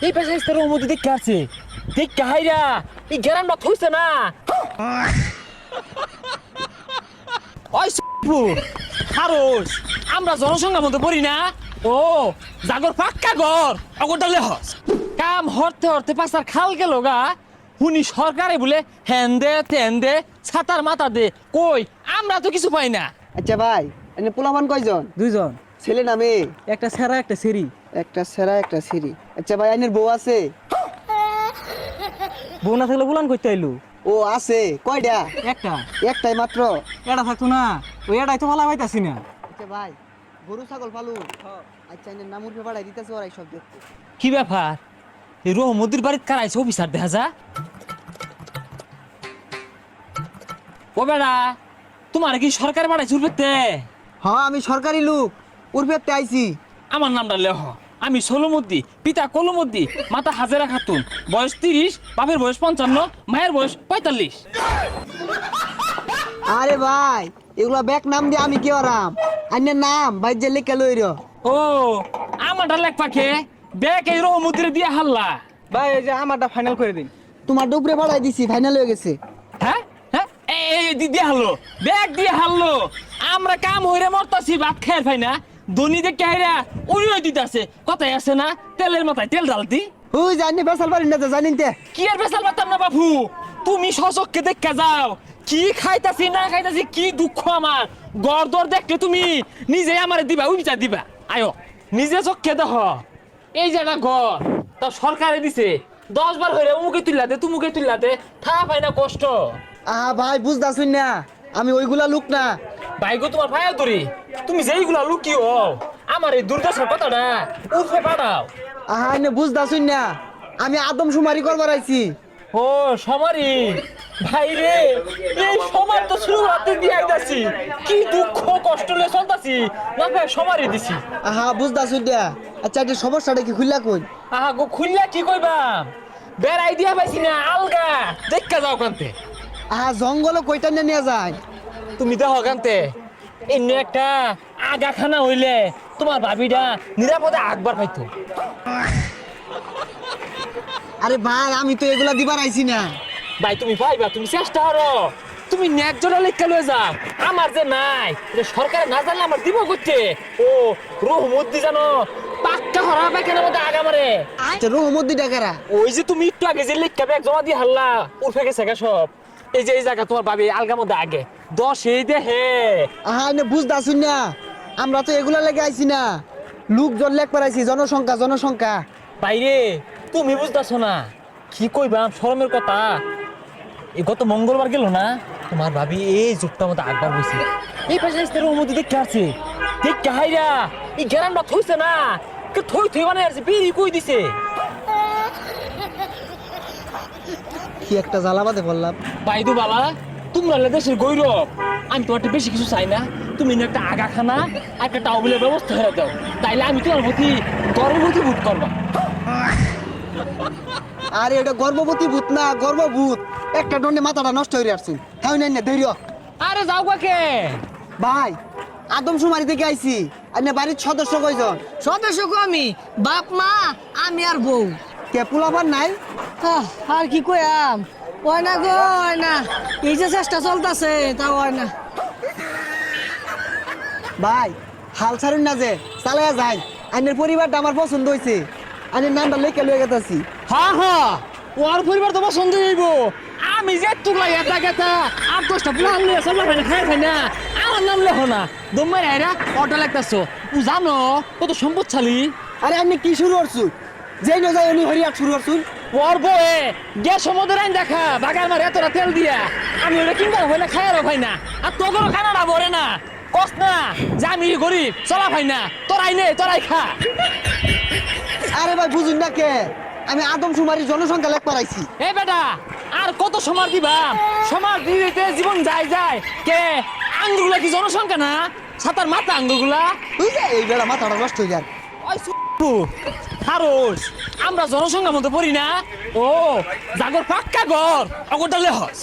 এই পেশা ইস্তার মধ্যে দেখে আছে দেখে হাইরা এই গ্যারান্ডা থইছে না ওই হারোস আমরা জনসংখ্যার মধ্যে পড়ি না ও জাগর পাক্কা ঘর অগরডালে হস কাম হরতে হরতে পাশার খাল গেল গা হুনি সরকারে বলে হ্যান দে তেন দে ছাতার মাথা দে কই আমরা তো কিছু পাই না। আচ্ছা ভাই এনে পোলাপান কয়জন? দুইজন, ছেলে না মেয়ে? একটা সেরা একটা সেরি। একটা সেরা একটা সিরি। আচ্ছা ভাই আইনের বউ আছে? বউ না থাকলে বুলান করতে আইলু। ও আছে। কয়টা? একটা। একটাই মাত্র? এটা থাকতো না, ওই এটাই তো ভালো পাইতাছি না। আচ্ছা ভাই গরু ছাগল পালু? আচ্ছা এনে নামুর পেপার দিতেছে ওরাই সব দেখতে। কি ব্যাপার এই রহমদির বাড়িতে কারাইছে অফিসার দেখা যা ও বেড়া তোমার কি সরকার বাড়াইছে উঠবে? হ্যাঁ আমি সরকারি লোক উর্ফেতে আইছি। আমার নামটা লেহ আমি সোলমদ্দি পিতা কলমদ্দি মাতা হাজেরা খাতুন বয়স 30 বাপের বয়স 55 মায়ের বয়স 45। আরে ভাই এগুলা ব্যাক নাম দিয়ে আমি কি আরাম আইনের নাম ভাই যে লেখা লইর। ও আমারটা লেখ পাখে ব্যাগ এই রহমদ্দির দিয়ে হাল্লা। ভাই এই যে আমারটা ফাইনাল করে দিন। তোমার ডুবরে পাঠাই দিছি ফাইনাল হয়ে গেছে। হ্যাঁ হ্যাঁ এই দিয়ে হারলো ব্যাগ দিয়ে হারলো আমরা কাম হইরে মরতাছি ভাত খাই পাই না ধনী দেখে হাইরা উড়িয়ে দিতেছে কথাই আছে না তেলের মাথায় তেল ঢালতি। ওই জানি বেসাল পারি না তো জানিন তে কি আর বেসাল পারতাম না বাপু তুমি সচককে দেখে যাও কি খাইতাছি না খাইতাছি কি দুঃখ আমার গড়দর দেখতে তুমি নিজে আমারে দিবা উইচা দিবা আয়ো নিজে চোখে দেখ এই যে একটা ঘর তা সরকারে দিছে 10 বার হইরে উমুকে তুললাতে তুমুকে তুললাতে থা পাই না কষ্ট। ভাই বুঝতাছুন না আমি ওইগুলা লোক না। ভাইগো তোমার ভাইয়া ধরি তুমি যেইগুলা লুকিও আমার এই দুর্দশার কথাটা উঠে পাঠাও। এনে বুঝতাছুন না আমি আদম সুমারি করবার আইছি। ও সমারি ভাই রে এই সমার তো শুরু হাতে দিয়ে আইতাছি কি দুঃখ কষ্ট লয়ে চলতাছি না ভাই সমারি দিছি। বুঝতাছুন না। আচ্ছা এটা সমস্যাটা কি খুললা কই? আহা গো খুললা কি কইবাম বেড়াই দিয়া পাইছি না আলগা দেখা যাও কান্তে। জঙ্গল কইটা নিয়ে যায় তুমি দেখো কান্তে এমনি একটা আগাখানা হইলে তোমার ভাবিটা নিরাপদে আকবার পাইতো। আরে ভাই আমি তো এগুলা দিবার আইছি না। ভাই তুমি পাইবা তুমি চেষ্টা করো তুমি ন্যাকজোড়া লেখা লয়ে যাও আমার যে নাই এটা সরকারে না জানলে আমার দিব করতে। ও রহমদ্দি জানো পাক্কা হরা পায়খানার মধ্যে আগা মারে। আচ্ছা রহমদ্দি ডাকারা ওই যে তুমি একটু আগে যে লেখা ব্যাগ জমা দিয়ে হারলা উঠে গেছে গা সব এই যে এই জায়গা তোমার ভাবি আলগার মধ্যে আগে 10 এই দেহে। এনে বুঝতাছুন না আমরা তো এগুলা লেগে আইছি না লোকজন লেখ পারাইছি জনসংখ্যা জনসংখ্যা। বাইরে তুমি বুঝতেছো না কি কইবাম শরমের কথা এই গত মঙ্গলবার গেল না তোমার ভাবি এই জুটটার মধ্যে আকবার হইছে এই পেশা ইস্তার মধ্যে দেখতে আছে দেখতে হাইরা এই গ্যারান্ডা থইছে না কে থই থই মানে আছে বিড়ি কই দিছে। কি একটা জ্বালাবাদে বললাম। বাইদু বালা তোমরা দেশের গৌরব আমি তোমার বেশি কিছু চাই না তুমি একটা আগাখানা একটা টাউবিলের ব্যবস্থা করে দাও তাইলে আমি তোমার প্রতি গর্ববতী বোধ করবা। আরে এটা গর্ভবতী ভূত না গর্ভভূত একটা দণ্ডে মাথাটা নষ্ট হয়ে আসছে। তাই নাই না ধৈর্য। আরে যাও কাকে ভাই আদম সুমারি থেকে আইছি আপনি বাড়ির সদস্য কয়জন? সদস্য আমি বাপ মা আমি আর বউ। কে পোলাপান নাই? আর কি কয়াম ওই না গো ওই না এই যে চেষ্টা চলতেছে তা ওই না। ভাই হাল ছাড়ুন না যে চালাইয়া যাই আইনের পরিবারটা আমার পছন্দ হয়েছে আইনের নামটা লেখা লয়ে গেতাছি। হ্যাঁ হ্যাঁ ওর পরিবার তোমার সন্দেহ হইব আমি যে তুলা এটা গেতা 8-10টা প্লান নিয়ে সব ভাই খাই খাই না আমার নাম লেখো না দম্মাই আইরা অটো লাগতাছো জানো কত সম্পদশালী। আরে আপনি কি শুরু করছুন যেই না যাই উনি হরিয়াট শুরু করছুন। ওর বয়ে গ্যাস সমুদ্রের আইন দেখা বাগার মার এতটা তেল দিয়া আমি ওটা কিনতে হয় না খায়ারও ভাই না আর তোর খানাটা ভরে না কস না যে আমি গরিব চলা ভাই না তোর আইনে তোরাই খা। আরে ভাই বুঝুন না কে আমি আদম সুমারির জনসংখ্যা লেখ পারাইছি। এ বেটা আর কত সমাজ দিবা সমাজ দিতে জীবন যায় যায় কে আঙ্গুরগুলা কি জনসংখ্যা না সাতার মাথা আঙ্গুরগুলা তুই যে এই বেলা মাথাটা নষ্ট হয়ে যান। হারোস আমরা জনসংখ্যার মধ্যে পড়ি না ও জাগর পাক্কা ঘর অগরডালে হস।